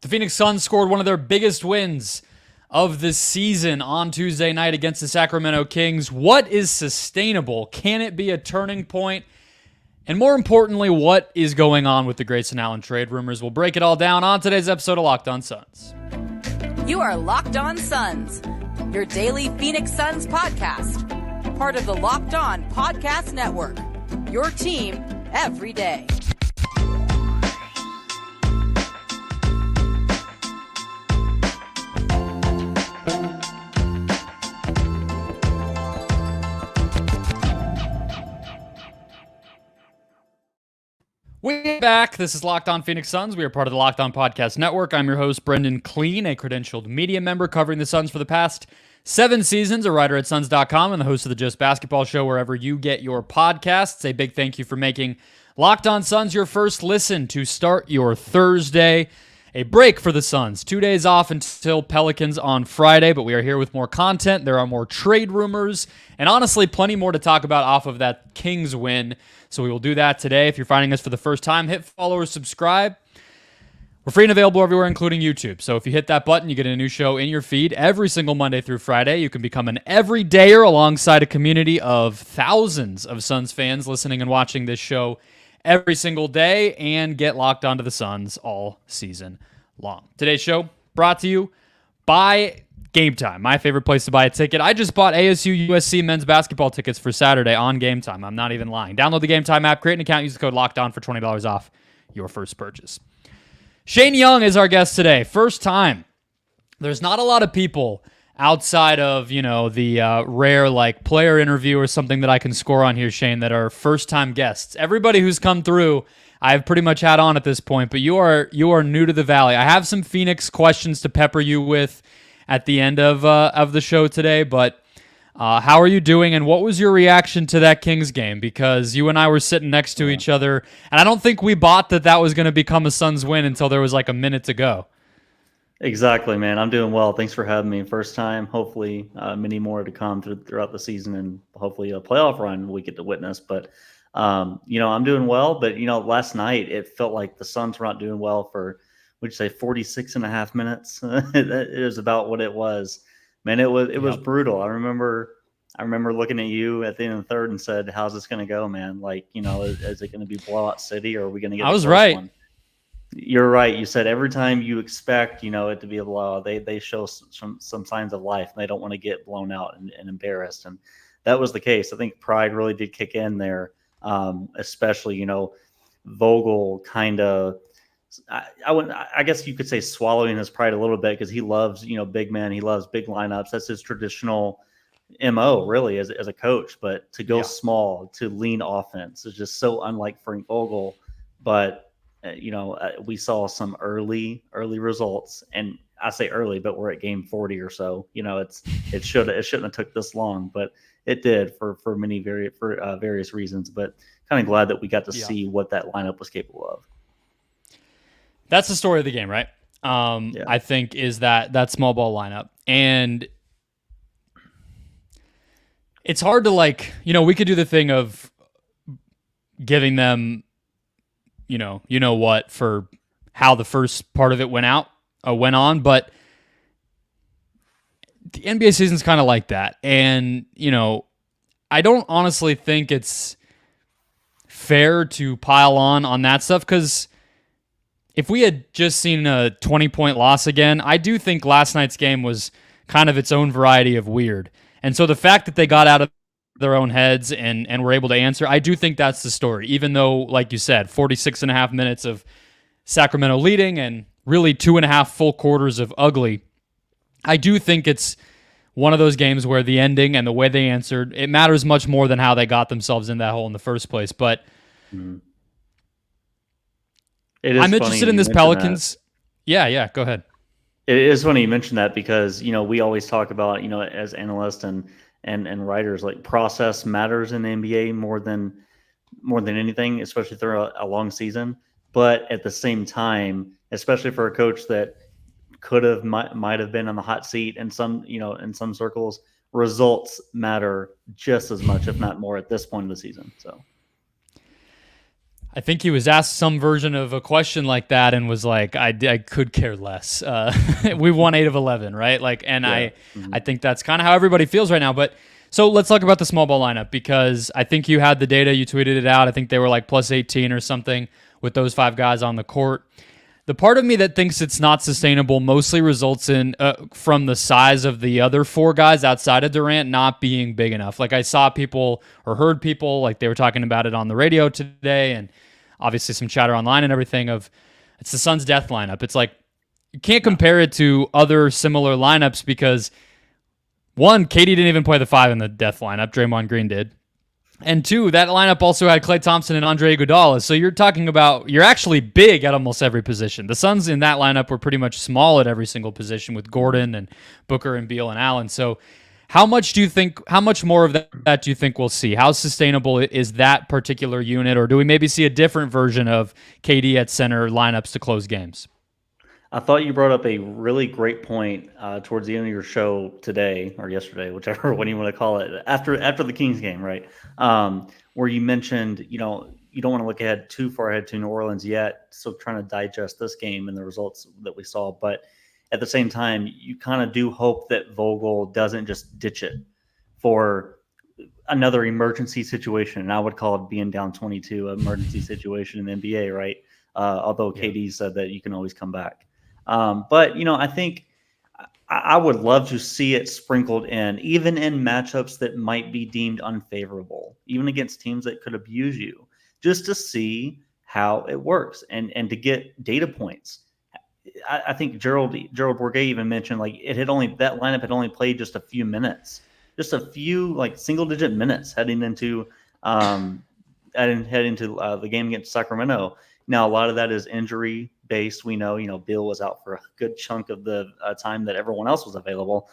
The Phoenix Suns scored one of their biggest wins of the season on Tuesday night against the Sacramento Kings. What is sustainable? Can it be a turning point? And more importantly, what is going on with the Grayson Allen trade rumors? We'll break it all down on today's episode of Locked On Suns. You are Locked On Suns, your daily Phoenix Suns podcast. Part of the Locked On Podcast Network, your team every day. We're back. This is Locked On Phoenix Suns. We are part of the Locked On Podcast Network. I'm your host, Brendon Kleen, a credentialed media member covering the Suns for the past 7 seasons, a writer at Suns.com, and the host of the Just Basketball Show wherever you get your podcasts. A big thank you for making Locked On Suns your first listen to start your Thursday. A break for the Suns. 2 days off until Pelicans on Friday, but we are here with more content. There are more trade rumors, and honestly, plenty more to talk about off of that Kings win. So we will do that today. If you're finding us for the first time, hit follow or subscribe. We're free and available everywhere, including YouTube. So if you hit that button, you get a new show in your feed every single Monday through Friday. You can become an everydayer alongside a community of thousands of Suns fans listening and watching this show every single day and get locked onto the Suns all season long. Today's show brought to you by Gametime, my favorite place to buy a ticket. I just bought ASU USC men's basketball tickets for Saturday on Gametime. I'm not even lying. Download the Gametime app, create an account, use the code LOCKEDON for $20 off your first purchase. Shane Young is our guest today. First time. There's not a lot of people outside of, the rare player interview or something that I can score on here, Shane, that are first-time guests. Everybody who's come through, I've pretty much had on at this point, but you are new to the Valley. I have some Phoenix questions to pepper you with at the end of the show today, but how are you doing, and what was your reaction to that Kings game? Because you and I were sitting next to each other, and I don't think we bought that was going to become a Suns win until there was a minute to go. Exactly, man. I'm doing well. Thanks for having me. First time, hopefully many more to come throughout the season, and hopefully a playoff run we get to witness. But, I'm doing well. But, last night it felt like the Suns were not doing well for, would you say, 46 and a half minutes? It was about what it was. Man, it was brutal. I remember looking at you at the end of the third and said, how's this going to go, man? Is it going to be blowout city, or are we going to get I was right. One? You're right. You said every time you expect, it to be a blowout, they show some signs of life, and they don't want to get blown out and embarrassed. And that was the case. I think pride really did kick in there, especially, Vogel kind of, I guess you could say swallowing his pride a little bit, because he loves, big men. He loves big lineups. That's his traditional MO, really, as a coach. But to go small, to lean offense is just so unlike Frank Vogel. But we saw some early results, and I say early, but we're at game 40 or so. It shouldn't have took this long, but it did for various reasons. But kind of glad that we got to see what that lineup was capable of. That's the story of the game, right? I think is that small ball lineup, and it's hard to we could do the thing of giving them what for how the first part of it went on, but the NBA season's kind of like that. And, I don't honestly think it's fair to pile on that stuff, because if we had just seen a 20-point loss again, I do think last night's game was kind of its own variety of weird. And so the fact that they got out of their own heads and were able to answer, I do think that's the story, even though, like you said, 46 and a half minutes of Sacramento leading and really 2.5 full quarters of ugly. I do think it's one of those games where the ending and the way they answered, it matters much more than how they got themselves in that hole in the first place. But I'm interested in this Pelicans. That. Yeah, go ahead. It is funny you mentioned that, because, we always talk about, as analysts and writers, process matters in the NBA more than anything, especially through a long season. But at the same time, especially for a coach that might have been on the hot seat in some circles, results matter just as much, if not more, at this point of the season. So I think he was asked some version of a question like that and was like, I could care less. We won 8 of 11, right? Like, and yeah. I think that's kind of how everybody feels right now. But so let's talk about the small ball lineup, because I think you had the data, you tweeted it out. I think they were like plus 18 or something with those 5 guys on the court. The part of me that thinks it's not sustainable mostly results in from the size of the other 4 guys outside of Durant not being big enough. Like I saw people or heard people, like they were talking about it on the radio today, and obviously some chatter online and everything of it's the Suns' death lineup. It's like you can't compare it to other similar lineups because, one, KD didn't even play the 5 in the death lineup. Draymond Green did. And 2, that lineup also had Klay Thompson and Andre Iguodala. So you're talking about, you're actually big at almost every position. The Suns in that lineup were pretty much small at every single position with Gordon and Booker and Beal and Allen. So how much more of that do you think we'll see? How sustainable is that particular unit? Or do we maybe see a different version of KD at center lineups to close games? I thought you brought up a really great point towards the end of your show today or yesterday, whichever one you want to call it, after the Kings game, right? Where you mentioned, you don't want to look ahead too far ahead to New Orleans yet, still trying to digest this game and the results that we saw. But at the same time, you kind of do hope that Vogel doesn't just ditch it for another emergency situation. And I would call it being down 22, an emergency situation in the NBA, right? Although KD said that you can always come back. But, I think I would love to see it sprinkled in, even in matchups that might be deemed unfavorable, even against teams that could abuse you, just to see how it works and to get data points. I think Gerald Bourguet even mentioned like that lineup had only played just a few minutes, just a few like single digit minutes heading into the game against Sacramento. Now, a lot of that is injury based. We know, Beal was out for a good chunk of the time that everyone else was available.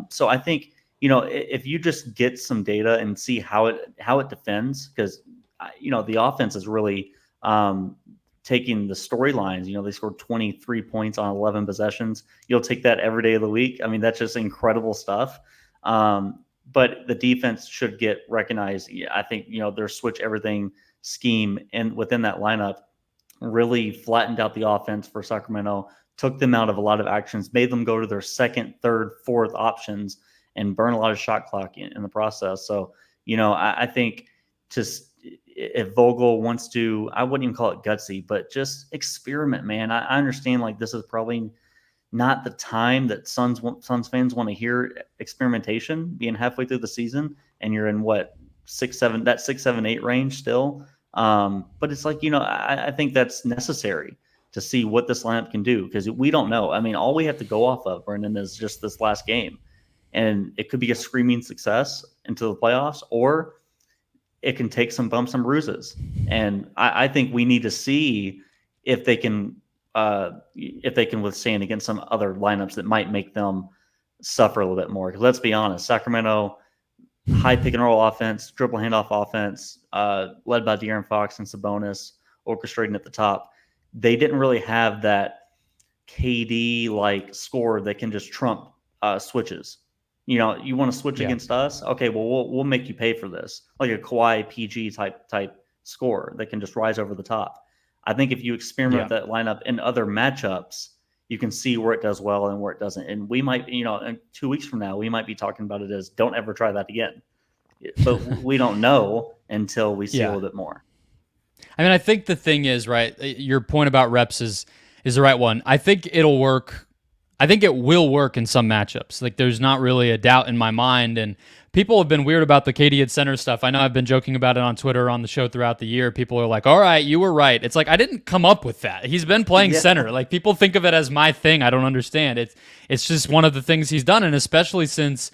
So I think, if you just get some data and see how it defends, because, the offense is really taking the storylines. They scored 23 points on 11 possessions. You'll take that every day of the week. I mean, that's just incredible stuff. But the defense should get recognized. I think, their switch everything scheme and within that lineup really flattened out the offense for Sacramento, took them out of a lot of actions, made them go to their second, third, fourth options and burn a lot of shot clock in the process. So, I think just if Vogel wants to, I wouldn't even call it gutsy, but just experiment, man. I understand like this is probably not the time that Suns fans want to hear experimentation being halfway through the season. And you're in what, 6, 7, 8 range still. But it's like, I think that's necessary to see what this lineup can do, because we don't know. I mean, all we have to go off of, Brendon, is just this last game. And it could be a screaming success into the playoffs, or it can take some bumps and bruises. And I think we need to see if they can withstand against some other lineups that might make them suffer a little bit more. Because let's be honest, Sacramento, high pick and roll offense, dribble handoff offense, led by De'Aaron Fox and Sabonis, orchestrating at the top. They didn't really have that KD-like score that can just trump switches. You want to switch against us? Okay, well, we'll make you pay for this. Like a Kawhi PG type score that can just rise over the top. I think if you experiment with that lineup in other matchups, you can see where it does well and where it doesn't. And we might, in 2 weeks from now, we might be talking about it as don't ever try that again. But we don't know until we see a little bit more. I mean, I think the thing is, right, your point about reps is the right one. I think it'll work. I think it will work in some matchups. Like, there's not really a doubt in my mind. And people have been weird about the KD at center stuff. I know I've been joking about it on Twitter, on the show throughout the year. People are like, all right, you were right. It's like, I didn't come up with that. He's been playing center. Like, people think of it as my thing. I don't understand. It's just one of the things he's done. And especially since,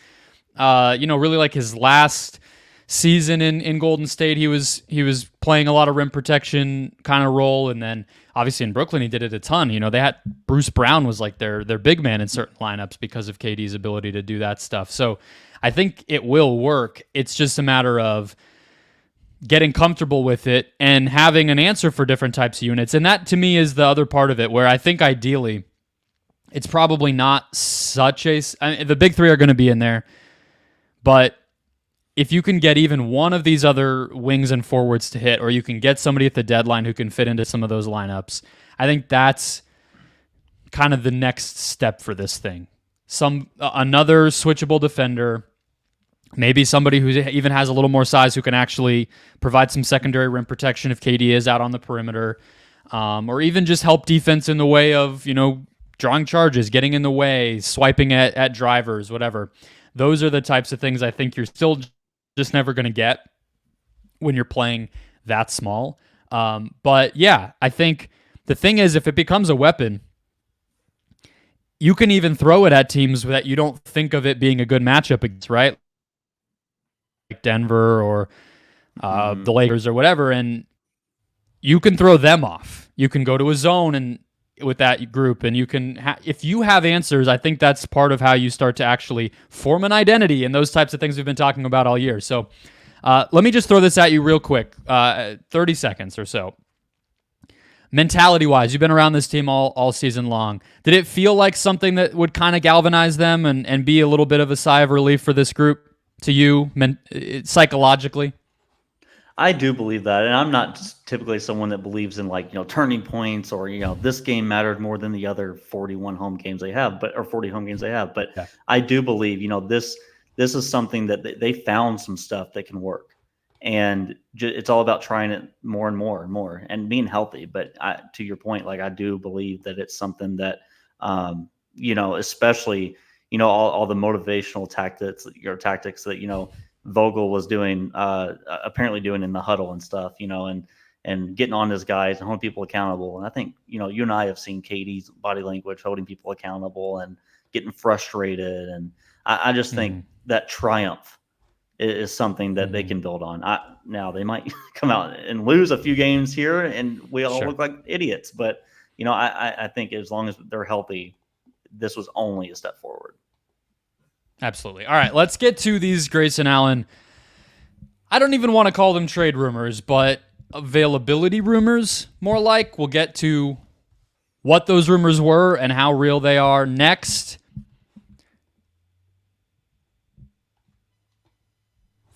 really like his last season in Golden State, he was playing a lot of rim protection kind of role, and then obviously in Brooklyn he did it a ton. They had Bruce Brown was like their big man in certain lineups because of KD's ability to do that stuff. So I think it will work. It's just a matter of getting comfortable with it and having an answer for different types of units. And that to me is the other part of it, where I think ideally it's probably not such a... the big three are going to be in there, but if you can get even one of these other wings and forwards to hit, or you can get somebody at the deadline who can fit into some of those lineups, I think that's kind of the next step for this thing. Another switchable defender, maybe somebody who even has a little more size who can actually provide some secondary rim protection if KD is out on the perimeter, or even just help defense in the way of, drawing charges, getting in the way, swiping at drivers, whatever. Those are the types of things I think you're still just never going to get when you're playing that small. But yeah, I think the thing is, if it becomes a weapon, you can even throw it at teams that you don't think of it being a good matchup against, right? Like Denver or the Lakers or whatever, and you can throw them off. You can go to a zone and with that group, and you can if you have answers, I think that's part of how you start to actually form an identity and those types of things we've been talking about all year. So let me just throw this at you real quick, 30 seconds or so. Mentality-wise, you've been around this team all season long. Did it feel like something that would kind of galvanize them and be a little bit of a sigh of relief for this group to you psychologically? I do believe that, and I'm not typically someone that believes in turning points or this game mattered more than the other 41 home games they have, or 40 home games they have. But yeah. I do believe this is something that they found some stuff that can work, and it's all about trying it more and more and more and being healthy. But to your point, I do believe that it's something that especially all the motivational tactics that Vogel was doing, apparently doing in the huddle and stuff, and getting on his guys and holding people accountable. And I think, you and I have seen KD's body language, holding people accountable and getting frustrated. And I just think that triumph is something that they can build on. Now they might come out and lose a few games here and we all look like idiots, but I think as long as they're healthy, this was only a step forward. Absolutely. All right, let's get to these Grayson Allen. I don't even want to call them trade rumors, but availability rumors, more like. We'll get to what those rumors were and how real they are next.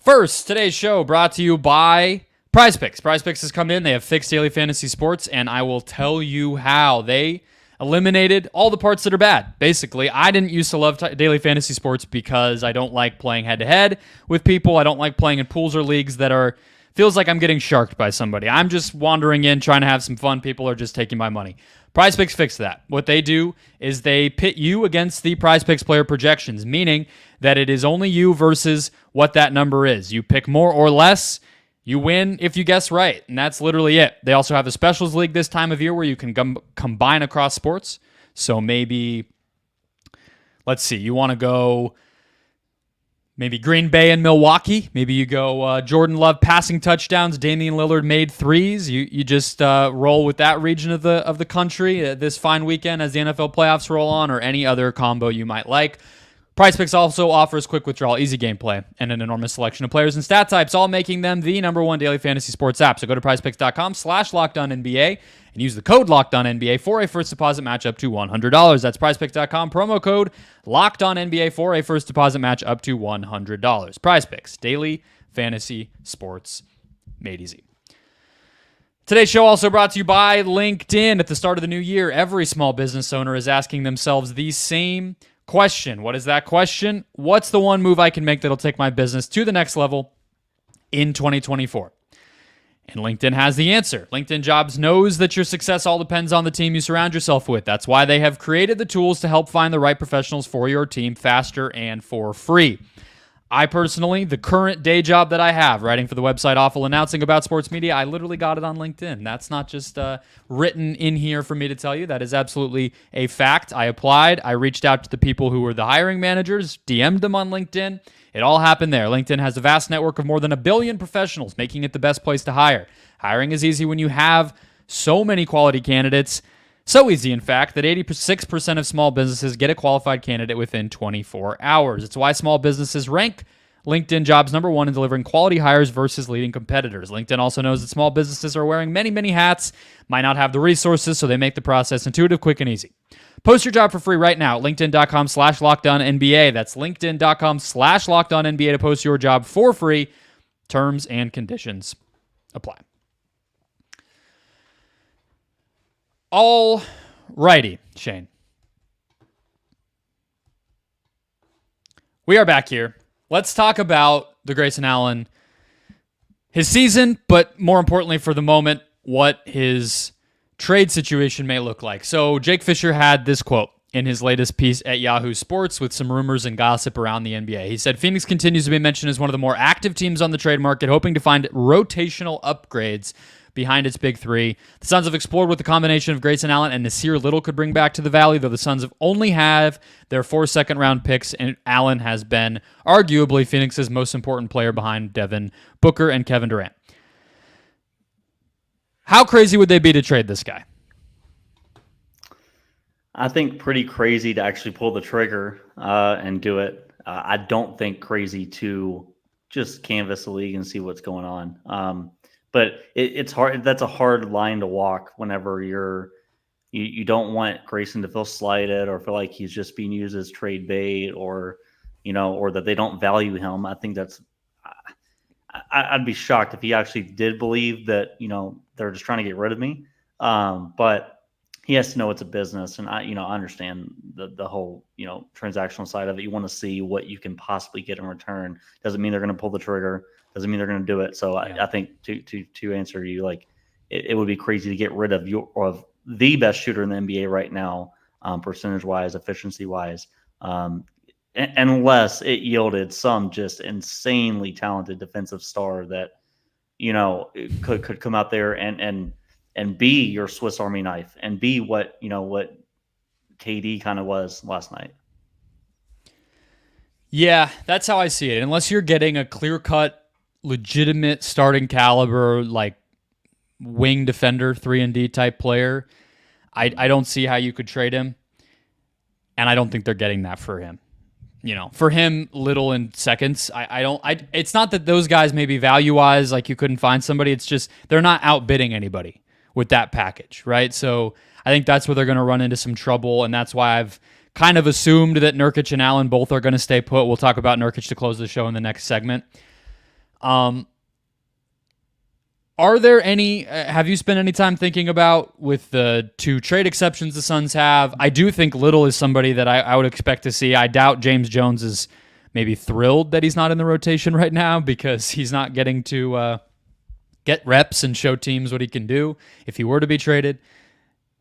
First, today's show brought to you by Prize Picks. Prize Picks has come in. They have fixed daily fantasy sports, and I will tell you how. They eliminated all the parts that are bad. Basically, I didn't used to love daily fantasy sports because I don't like playing head-to-head with people. I don't like playing in pools or leagues that feels like I'm getting sharked by somebody. I'm just wandering in, trying to have some fun. People are just taking my money. Prize Picks fixed that. What they do is they pit you against the Prize Picks player projections, meaning that it is only you versus what that number is. You pick more or less, you win if you guess right, and that's literally it. They also have a specials league this time of year where you can combine across sports. So maybe, let's see, you want to go maybe Green Bay and Milwaukee. Maybe you go Jordan Love passing touchdowns, Damian Lillard made threes. You just roll with that region of the country this fine weekend as the NFL playoffs roll on, or any other combo you might like. PrizePicks also offers quick withdrawal, easy gameplay, and an enormous selection of players and stat types, all making them the #1 daily fantasy sports app. So go to prizepicks.com/LockedOnNBA and use the code LockedOnNBA for a first deposit match up to $100. That's prizepicks.com, promo code LockedOnNBA for a first deposit match up to $100. PrizePicks, daily fantasy sports made easy. Today's show also brought to you by LinkedIn. At the start of the new year, every small business owner is asking themselves the same question. What is that question? What's the one move I can make that'll take my business to the next level in 2024? And LinkedIn has the answer. LinkedIn Jobs knows that your success all depends on the team you surround yourself with. That's why they have created the tools to help find the right professionals for your team faster and for free. I personally, the current day job that I have, writing for the website Awful Announcing about sports media, I literally got it on LinkedIn. That's not just written in here for me to tell you. That is absolutely a fact. I applied. I reached out to the people who were the hiring managers, DM'd them on LinkedIn. It all happened there. LinkedIn has a vast network of more than 1 billion professionals, making it the best place to hire. Hiring is easy when you have so many quality candidates. So easy, in fact, that 86% of small businesses get a qualified candidate within 24 hours. It's why small businesses rank LinkedIn Jobs #1 in delivering quality hires versus leading competitors. LinkedIn also knows that small businesses are wearing many, many hats, might not have the resources, so they make the process intuitive, quick, and easy. Post your job for free right now. LinkedIn.com/LockedOnNBA. That's LinkedIn.com/LockedOnNBA to post your job for free. Terms and conditions apply. All righty, Shane. We are back here. Let's talk about the Grayson Allen, his season, but more importantly for the moment, what his trade situation may look like. So Jake Fisher had this quote in his latest piece at Yahoo Sports with some rumors and gossip around the NBA. He said, Phoenix continues to be mentioned as one of the more active teams on the trade market, hoping to find rotational upgrades behind its big three. The Suns have explored what the combination of Grayson Allen and Nasir Little could bring back to the Valley, though the Suns have only have their 4 second-round picks, and Allen has been arguably Phoenix's most important player behind Devin Booker and Kevin Durant. How crazy would they be to trade this guy? I think pretty crazy to actually pull the trigger and do it. I don't think crazy to just canvass the league and see what's going on. But it's hard. That's a hard line to walk whenever you don't want Grayson to feel slighted or feel like he's just being used as trade bait or that they don't value him. I think I'd be shocked if he actually did believe that, they're just trying to get rid of me. But he has to know it's a business. And I understand the whole, transactional side of it. You want to see what you can possibly get in return. Doesn't mean they're going to pull the trigger. Doesn't mean they're going to do it. So I think to answer you, like it would be crazy to get rid of the best shooter in the NBA right now, percentage wise, efficiency wise, unless it yielded some just insanely talented defensive star that, could come out there and be your Swiss Army knife and be what KD kind of was last night. Yeah, that's how I see it. Unless you're getting a clear-cut, legitimate starting caliber, like wing defender, 3-and-D type player, I don't see how you could trade him. And I don't think they're getting that for him. For him, Little in seconds. It's not that those guys maybe value-wise, like you couldn't find somebody. It's just they're not outbidding anybody with that package, right? So I think that's where they're going to run into some trouble, and that's why I've kind of assumed that Nurkic and Allen both are going to stay put. We'll talk about Nurkic to close the show in the next segment. Are there any, have you spent any time thinking about with the 2 trade exceptions the Suns have? I do think Little is somebody that I would expect to see. I doubt James Jones is maybe thrilled that he's not in the rotation right now because he's not getting to get reps and show teams what he can do if he were to be traded.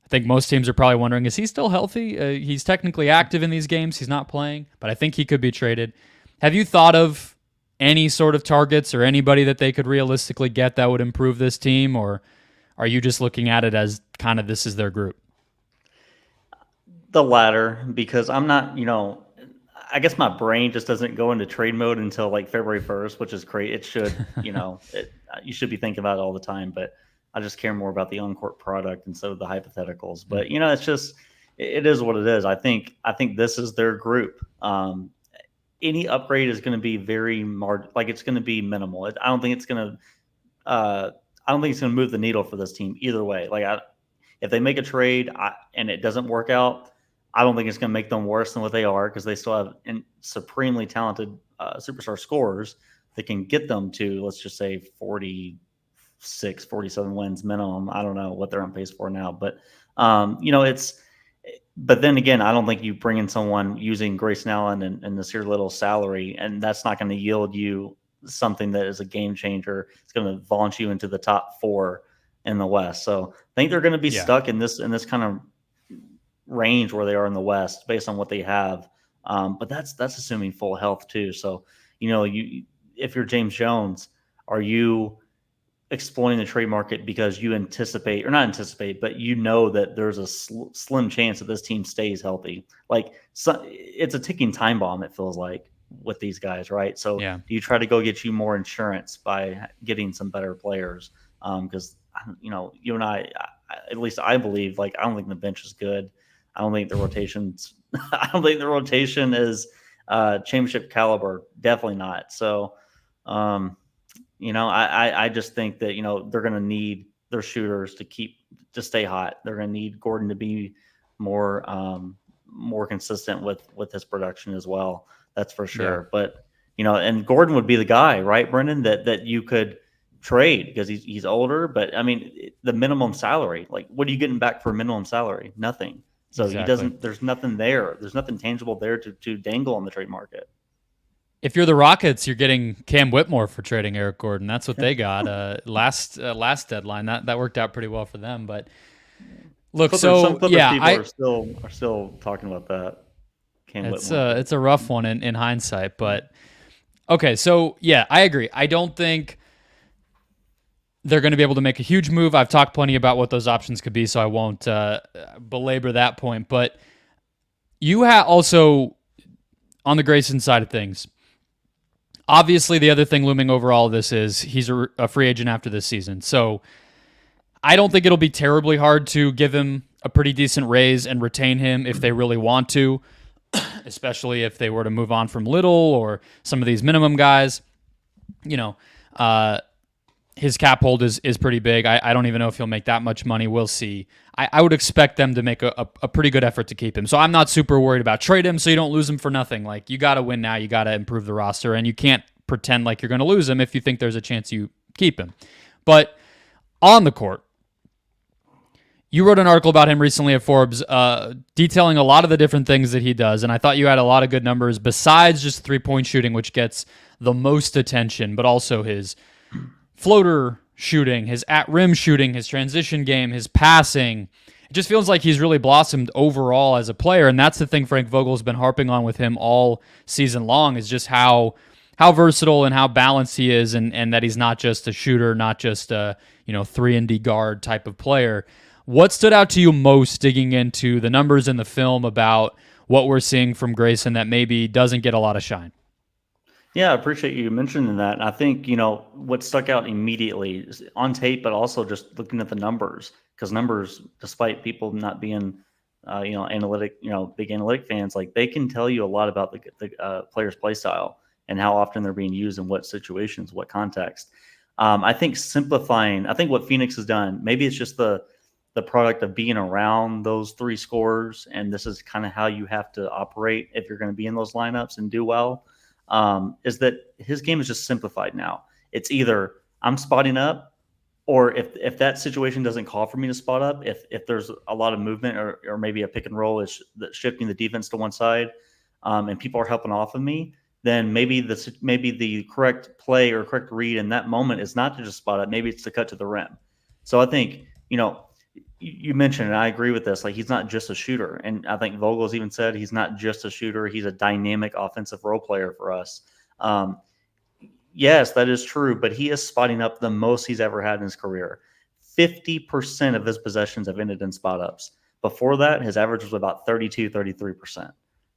I think most teams are probably wondering, is he still healthy? He's technically active in these games. He's not playing, but I think he could be traded. Have you thought of any sort of targets or anybody that they could realistically get that would improve this team, or are you just looking at it as kind of this is their group? The latter, because I'm not, I guess my brain just doesn't go into trade mode until like February 1st, which is great. It should, you should be thinking about it all the time, but I just care more about the on-court product instead of the hypotheticals. But, it's just, it is what it is. I think this is their group. Any upgrade is going to be it's going to be minimal. I don't think it's going to move the needle for this team either way. If they make a trade and it doesn't work out, I don't think it's going to make them worse than what they are because they still have supremely talented superstar scorers that can get them to, let's just say 46, 47 wins minimum. I don't know what they're on pace for now, but but then again, I don't think you bring in someone using Grayson Allen and Nasir Little salary, and that's not going to yield you something that is a game changer. It's going to launch you into the top 4 in the West. So I think they're going to be stuck in this kind of range where they are in the West based on what they have. But that's assuming full health too. So, if you're James Jones, are you exploiting the trade market because you but that there's a slim chance that this team stays healthy? It's a ticking time bomb, it feels like, with these guys, right? So do you try to go get you more insurance by getting some better players? Because, you and I, at least I believe, I don't think the bench is good. I don't think the rotation is championship caliber. Definitely not. So, I just think that, they're going to need their shooters to stay hot. They're going to need Gordon to be more consistent with his production as well. That's for sure. Yeah. But and Gordon would be the guy, right, Brendon, that you could trade because he's older. But I mean, the minimum salary, like, what are you getting back for minimum salary? Nothing. So he Exactly. doesn't. There's nothing there. There's nothing tangible there to dangle on the trade market. If you're the Rockets, you're getting Cam Whitmore for trading Eric Gordon. That's what they got last deadline. That worked out pretty well for them. But look, Some Clippers yeah, people are still talking about that. Cam Whitmore. it's a rough one in hindsight. But okay, so yeah, I agree. I don't think they're going to be able to make a huge move. I've talked plenty about what those options could be, so I won't belabor that point. But you have also, on the Grayson side of things, obviously the other thing looming over all of this is he's a free agent after this season. So I don't think it'll be terribly hard to give him a pretty decent raise and retain him if they really want to, especially if they were to move on from Little or some of these minimum guys. His cap hold is pretty big. I don't even know if he'll make that much money. We'll see. I would expect them to make a pretty good effort to keep him. So I'm not super worried about trade him so you don't lose him for nothing. Like, you got to win now. You got to improve the roster, and you can't pretend like you're going to lose him if you think there's a chance you keep him. But on the court, you wrote an article about him recently at Forbes detailing a lot of the different things that he does, and I thought you had a lot of good numbers besides just three-point shooting, which gets the most attention, but also his floater shooting, his at-rim shooting, his transition game, his passing. It just feels like he's really blossomed overall as a player, and that's the thing Frank Vogel's been harping on with him all season long, is just how versatile and how balanced he is, and that he's not just a shooter, not just a 3-and-D guard type of player. What stood out to you most digging into the numbers in the film about what we're seeing from Grayson that maybe doesn't get a lot of shine? Yeah, I appreciate you mentioning that. And I think, what stuck out immediately is on tape, but also just looking at the numbers, because numbers, despite people not being, big analytic fans, like, they can tell you a lot about the player's play style and how often they're being used in what situations, what context. I think what Phoenix has done, maybe it's just the product of being around those three scorers, and this is kind of how you have to operate if you're going to be in those lineups and do well. Is that his game is just simplified now. It's either I'm spotting up, or if that situation doesn't call for me to spot up, if there's a lot of movement or maybe a pick and roll is shifting the defense to one side, and people are helping off of me, then maybe the correct play or correct read in that moment is not to just spot up. Maybe it's to cut to the rim. So I think, you mentioned, and I agree with this, like, he's not just a shooter. And I think Vogel's even said he's not just a shooter. He's a dynamic offensive role player for us. Yes, that is true, but he is spotting up the most he's ever had in his career. 50% of his possessions have ended in spot ups. Before that, his average was about 33%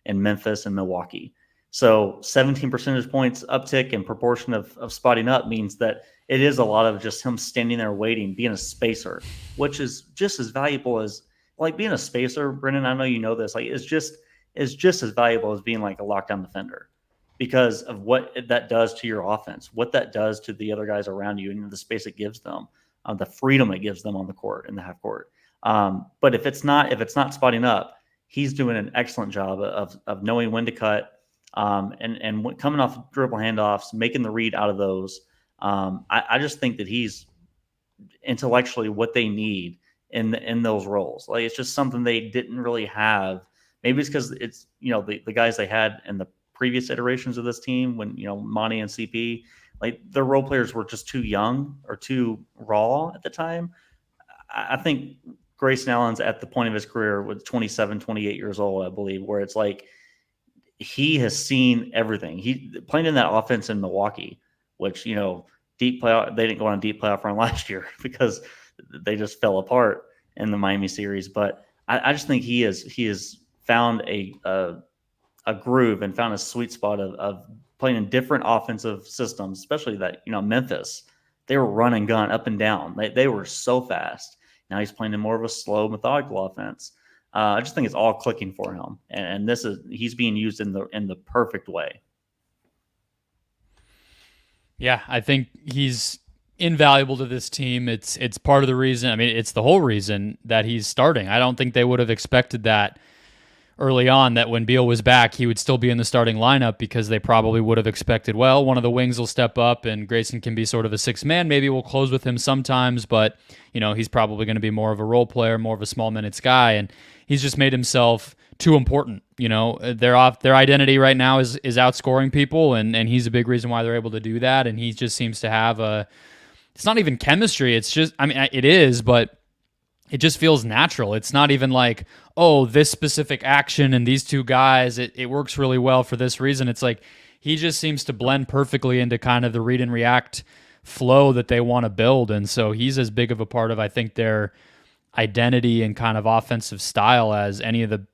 in Memphis and Milwaukee. So 17 percentage points uptick in proportion of spotting up means that it is a lot of just him standing there waiting, being a spacer, which is just as valuable as, like, being a spacer. Brendon, I know you know this. Like, it's just as valuable as being like a lockdown defender, because of what that does to your offense, what that does to the other guys around you, and the space it gives them, the freedom it gives them on the court, in the half court. But if it's not spotting up, he's doing an excellent job of knowing when to cut. And coming off dribble handoffs, making the read out of those. I just think that he's intellectually what they need in those roles. Like, it's just something they didn't really have. Maybe it's because it's, the guys they had in the previous iterations of this team, when, Monty and CP, like, their role players were just too young or too raw at the time. I think Grayson Allen's at the point of his career with 27, 28 years old, I believe, where it's like, he has seen everything. He playing in that offense in Milwaukee, which, deep playoff, they didn't go on a deep playoff run last year because they just fell apart in the Miami series. But I just think he has found a groove and found a sweet spot of playing in different offensive systems, especially that, Memphis, they were run and gun up and down. They were so fast. Now he's playing in more of a slow, methodical offense. I just think it's all clicking for him, and he's being used in the perfect way. Yeah, I think he's invaluable to this team. It's part of the reason. I mean, it's the whole reason that he's starting. I don't think they would have expected that early on, that when Beal was back, he would still be in the starting lineup, because they probably would have expected, well, one of the wings will step up and Grayson can be sort of a sixth man. Maybe we'll close with him sometimes, but he's probably going to be more of a role player, more of a small minutes guy, and he's just made himself too important. Their identity right now is outscoring people, and he's a big reason why they're able to do that. And he just seems to have it's not even chemistry. It's just, I mean, it is, but it just feels natural. It's not even like, oh, this specific action and these two guys, it works really well for this reason. It's like he just seems to blend perfectly into kind of the read and react flow that they want to build. And so he's as big of a part of, I think, their identity and kind of offensive style as any of the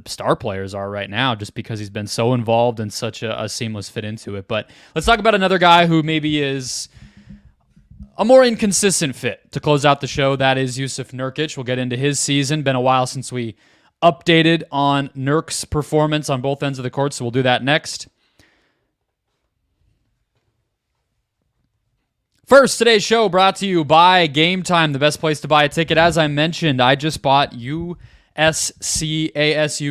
star players are right now, just because he's been so involved and such a seamless fit into it. But let's talk about another guy who maybe is a more inconsistent fit to close out the show. That is Yousef Nurkic. We'll get into his season. Been a while since we updated on Nurk's performance on both ends of the court, so we'll do that next. First, today's show brought to you by Gametime, the best place to buy a ticket. As I mentioned, I just bought USC-ASU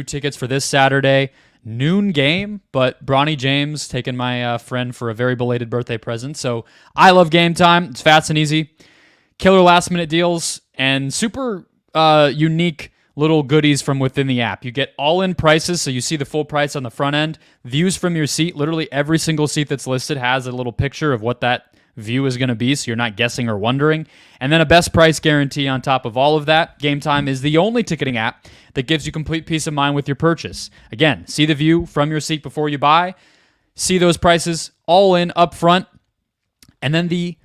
tickets for this Saturday. Noon game, but Bronny James taking my friend for a very belated birthday present. So I love Gametime. It's fast and easy. Killer last-minute deals and super unique little goodies from within the app. You get all-in prices, so you see the full price on the front end. Views from your seat. Literally every single seat that's listed has a little picture of what that view is going to be, so you're not guessing or wondering. And then a best price guarantee on top of all of that. Gametime is the only ticketing app that gives you complete peace of mind with your purchase. Again, see the view from your seat before you buy. See those prices all in up front. And then the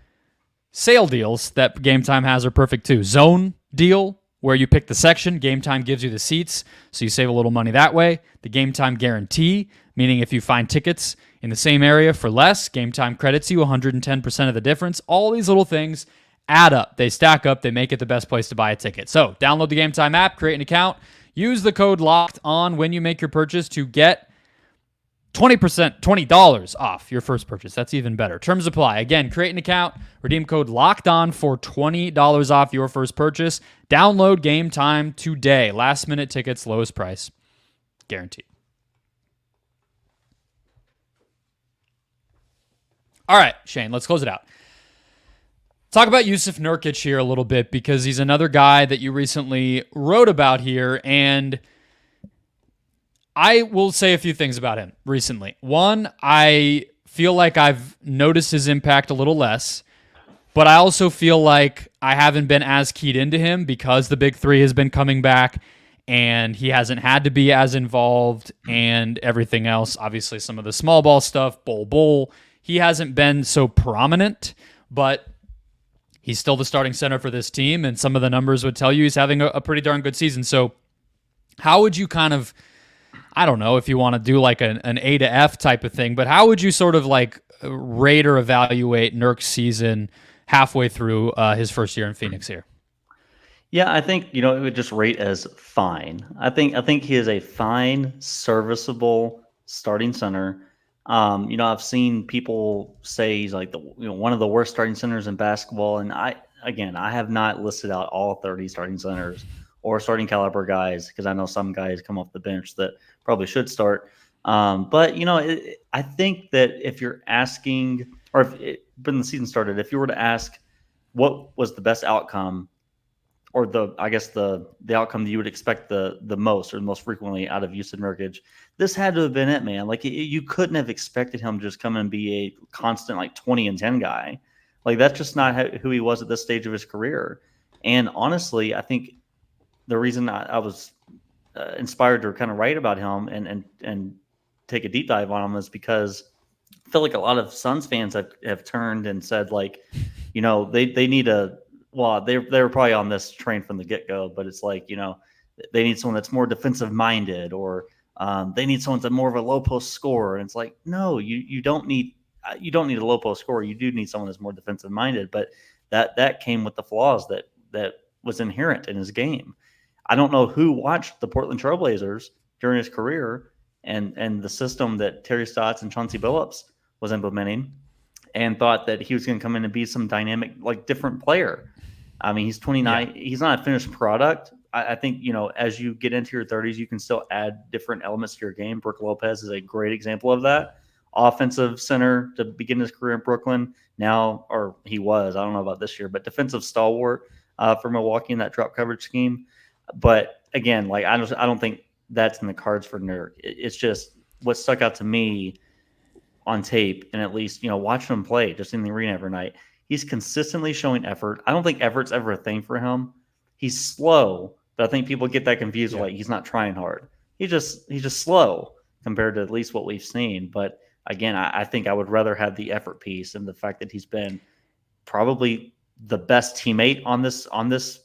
sale deals that Gametime has are perfect too. Zone deal, where you pick the section. Gametime gives you the seats, so you save a little money that way. The Gametime guarantee, meaning if you find tickets in the same area for less, Gametime credits you 110% of the difference. All these little things add up. They stack up. They make it the best place to buy a ticket. So download the Gametime app, create an account, use the code LOCKEDON when you make your purchase to get $20 off your first purchase. That's even better. Terms apply. Again, create an account, redeem code LOCKEDON for $20 off your first purchase. Download Gametime today. Last minute tickets, lowest price, guaranteed. All right, Shane, let's close it out. Talk about Jusuf Nurkic here a little bit, because he's another guy that you recently wrote about here, and I will say a few things about him recently. One, I feel like I've noticed his impact a little less, but I also feel like I haven't been as keyed into him because the big three has been coming back and he hasn't had to be as involved and everything else. Obviously, some of the small ball stuff, bull, he hasn't been so prominent, but he's still the starting center for this team, and some of the numbers would tell you he's having a pretty darn good season. So how would you kind of, I don't know if you want to do like an A to F type of thing, but how would you sort of like rate or evaluate Nurk's season halfway through his first year in Phoenix here? Yeah, I think, it would just rate as fine. I think he is a fine, serviceable starting center. I've seen people say he's like one of the worst starting centers in basketball, and I have not listed out all 30 starting centers or starting caliber guys, because I know some guys come off the bench that probably should start. But I think that if you're asking, or when the season started, if you were to ask what was the best outcome, or the outcome that you would expect the most or the most frequently out of Jusuf Nurkic, this had to have been it, man. Like you couldn't have expected him to just come and be a constant like 20 and 10 guy. Like that's just not who he was at this stage of his career. And honestly, I think the reason I was inspired to kind of write about him and take a deep dive on him is because I feel like a lot of Suns fans have turned and said like, they need a. Well, they were probably on this train from the get-go, but it's like, they need someone that's more defensive minded, or they need someone that's more of a low post scorer. And it's like, no, you don't need a low post scorer. You do need someone that's more defensive minded, but that came with the flaws that was inherent in his game. I don't know who watched the Portland Trailblazers during his career and the system that Terry Stotts and Chauncey Billups was implementing, and thought that he was going to come in and be some dynamic, like different player. I mean, he's 29. Yeah. He's not a finished product. I think, as you get into your 30s, you can still add different elements to your game. Brook Lopez is a great example of that. Offensive center to begin his career in Brooklyn. Now, or he was, I don't know about this year, but defensive stalwart for Milwaukee in that drop coverage scheme. But again, like I don't think that's in the cards for Nurk. It's just what stuck out to me on tape, and at least watching him play just in the arena every night. He's consistently showing effort. I don't think effort's ever a thing for him. He's slow, but I think people get that confused. Like he's not trying hard. He's just slow compared to at least what we've seen. But again, I think I would rather have the effort piece and the fact that he's been probably the best teammate on this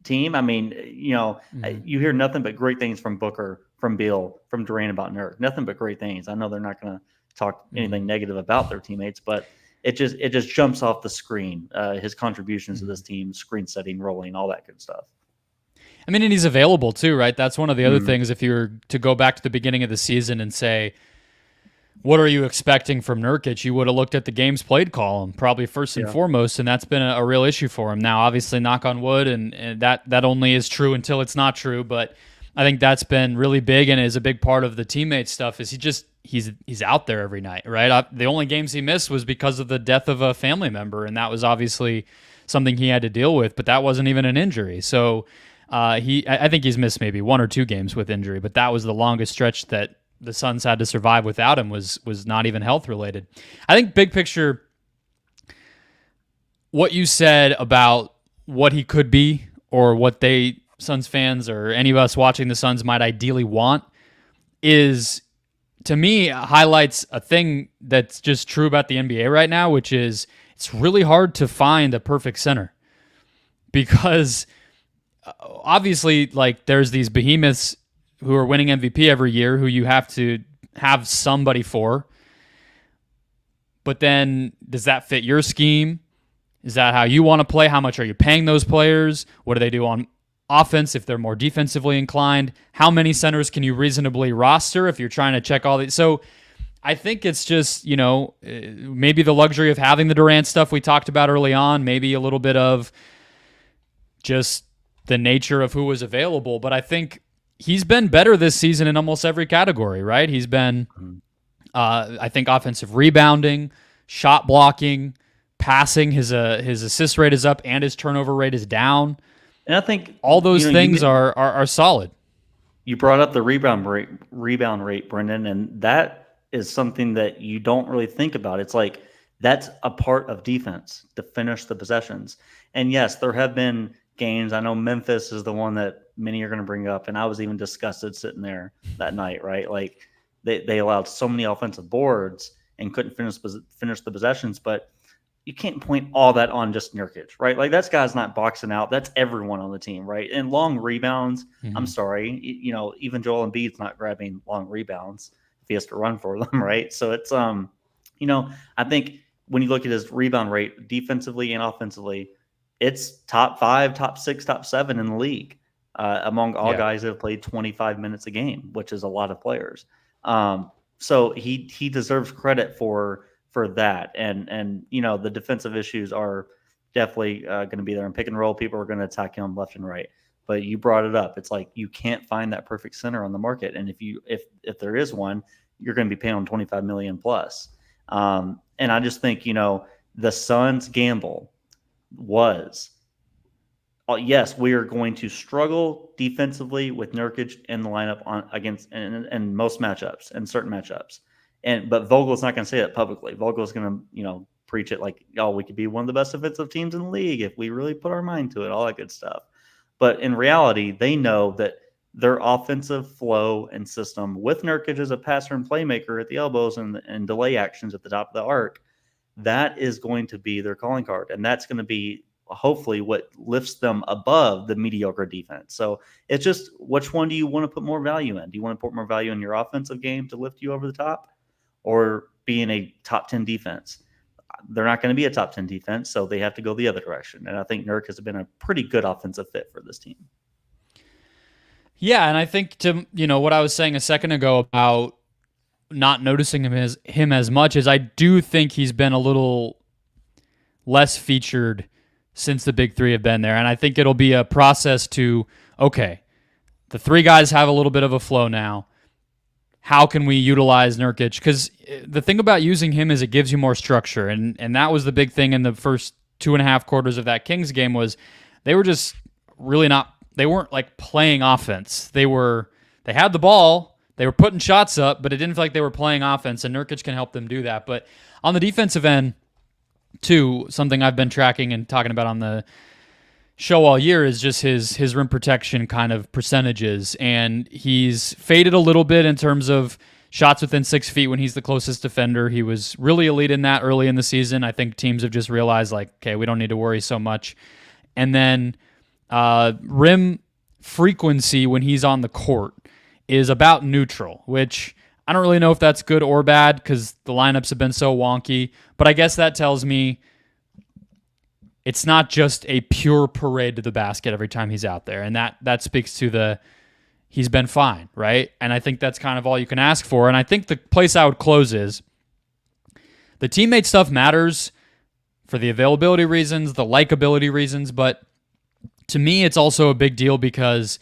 team. I mean, you hear nothing but great things from Booker, from Beal, from Durant about Nurk. Nothing but great things. I know they're not going to talk anything negative about their teammates, but it just jumps off the screen. His contributions to this team, screen setting, rolling, all that good stuff. I mean, and he's available too, right? That's one of the other things. If you were to go back to the beginning of the season and say, what are you expecting from Nurkic? You would have looked at the games played column, probably first and foremost, and that's been a real issue for him. Now, obviously, knock on wood, and that only is true until it's not true, but I think that's been really big and is a big part of the teammate stuff is he's out there every night, right? The only games he missed was because of the death of a family member, and that was obviously something he had to deal with, but that wasn't even an injury. So I think he's missed maybe 1 or 2 games with injury, but that was the longest stretch that the Suns had to survive without him was not even health related. I think big picture, what you said about what he could be or what Suns fans or any of us watching the Suns might ideally want is, to me, highlights a thing that's just true about the NBA right now, which is it's really hard to find a perfect center because obviously like there's these behemoths who are winning MVP every year, who you have to have somebody for. But then, does that fit your scheme? Is that how you want to play? How much are you paying those players? What do they do on offense if they're more defensively inclined? How many centers can you reasonably roster if you're trying to check all these? So I think it's just, maybe the luxury of having the Durant stuff we talked about early on, maybe a little bit of just the nature of who was available. But I think he's been better this season in almost every category, right? He's been, I think, offensive rebounding, shot blocking, passing. His assist rate is up and his turnover rate is down. And I think all those things are solid. You brought up the rebound rate, Brendon, and that is something that you don't really think about. It's like that's a part of defense to finish the possessions. And yes, there have been games. I know Memphis is the one that many are going to bring up, and I was even disgusted sitting there that night, right? Like they allowed so many offensive boards and couldn't finish the possessions, but you can't point all that on just Nurkic, right? Like that guy's not boxing out. That's everyone on the team, right? And long rebounds, I'm sorry, even Joel Embiid's not grabbing long rebounds if he has to run for them, right? So it's, I think when you look at his rebound rate defensively and offensively, it's top 5, top 6, top 7 in the league among all guys that have played 25 minutes a game, which is a lot of players. So he deserves credit for that. And the defensive issues are definitely going to be there. In pick and roll, people are going to attack him left and right. But you brought it up. It's like you can't find that perfect center on the market. And if there is one, you're going to be paying on $25 million plus. And I just think, the Suns' gamble was, yes, we are going to struggle defensively with Nurkic in the lineup against in most matchups and certain matchups. But Vogel's not going to say that publicly. Vogel's going to, preach it like, we could be one of the best defensive teams in the league if we really put our mind to it, all that good stuff. But in reality, they know that their offensive flow and system with Nurkic as a passer and playmaker at the elbows and delay actions at the top of the arc, that is going to be their calling card. And that's going to be hopefully what lifts them above the mediocre defense. So it's just, which one do you want to put more value in? Do you want to put more value in your offensive game to lift you over the top, or being a top 10 defense? They're not going to be a top 10 defense, so they have to go the other direction. And I think Nurk has been a pretty good offensive fit for this team. Yeah, and I think to what I was saying a second ago about not noticing him as much is I do think he's been a little less featured since the big three have been there. And I think it'll be a process to, okay, the three guys have a little bit of a flow now. How can we utilize Nurkic? Because the thing about using him is it gives you more structure. And that was the big thing in the first 2.5 quarters of that Kings game was they were just really not, they weren't like playing offense. They had the ball, they were putting shots up, but it didn't feel like they were playing offense, and Nurkic can help them do that. But on the defensive end, too, something I've been tracking and talking about on the show all year is just his rim protection kind of percentages, and he's faded a little bit in terms of shots within 6 feet when he's the closest defender. He was really elite in that early in the season. I think teams have just realized, like, okay, we don't need to worry so much. And then rim frequency when he's on the court is about neutral, which I don't really know if that's good or bad because the lineups have been so wonky, but I guess that tells me it's not just a pure parade to the basket every time he's out there. And that speaks to he's been fine, right? And I think that's kind of all you can ask for. And I think the place I would close is the teammate stuff matters for the availability reasons, the likability reasons, but to me, it's also a big deal because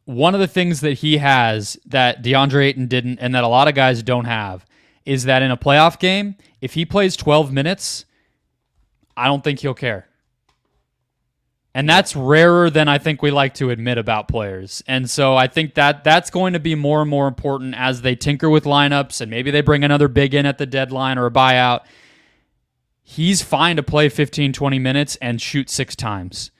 one of the things that he has that DeAndre Ayton didn't and that a lot of guys don't have is that in a playoff game, if he plays 12 minutes, I don't think he'll care. And that's rarer than I think we like to admit about players. And so I think that's going to be more and more important as they tinker with lineups and maybe they bring another big in at the deadline or a buyout. He's fine to play 15, 20 minutes and shoot 6 times.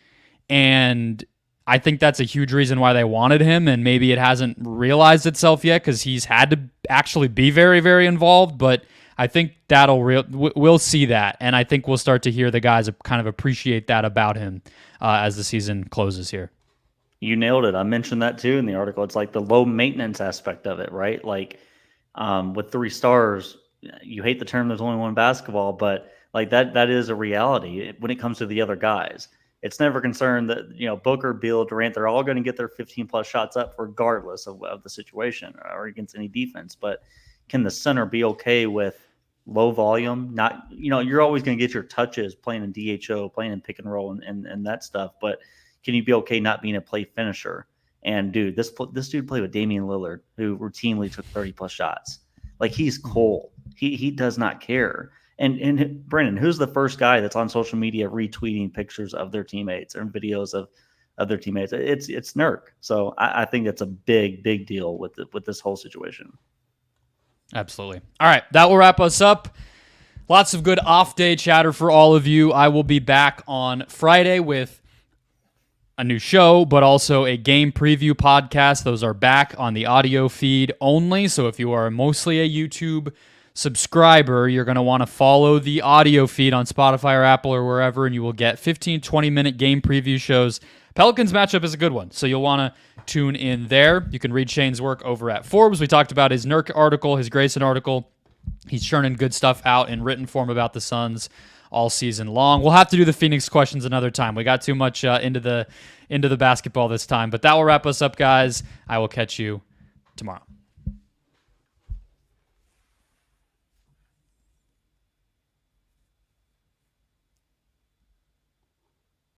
And I think that's a huge reason why they wanted him, and maybe it hasn't realized itself yet because he's had to actually be very, very involved, but I think we'll see that, and I think we'll start to hear the guys kind of appreciate that about him as the season closes here. You nailed it. I mentioned that too in the article. It's like the low maintenance aspect of it, right? Like with 3 stars, you hate the term there's only one basketball, but like that is a reality when it comes to the other guys. It's never concerned that, Booker, Beal, Durant, they're all going to get their 15-plus shots up regardless of the situation or against any defense. But can the center be okay with low volume? Not, you're always going to get your touches playing in DHO, playing in pick and roll and that stuff. But can you be okay not being a play finisher? And, dude, this dude played with Damian Lillard, who routinely took 30-plus shots. Like, he's cold. He does not care. And Brendon, who's the first guy that's on social media retweeting pictures of their teammates or videos of their teammates? It's Nurk. So I think it's a big, big deal with this whole situation. Absolutely. All right, that will wrap us up. Lots of good off-day chatter for all of you. I will be back on Friday with a new show, but also a game preview podcast. Those are back on the audio feed only. So if you are mostly a YouTube subscriber, you're going to want to follow the audio feed on Spotify or Apple or wherever, and you will get 15, 20-minute game preview shows. Pelicans matchup is a good one, so you'll want to tune in there. You can read Shane's work over at Forbes. We talked about his Nurk article, his Grayson article. He's churning good stuff out in written form about the Suns all season long. We'll have to do the Phoenix questions another time. We got too much into the basketball this time, but that will wrap us up, guys. I will catch you tomorrow.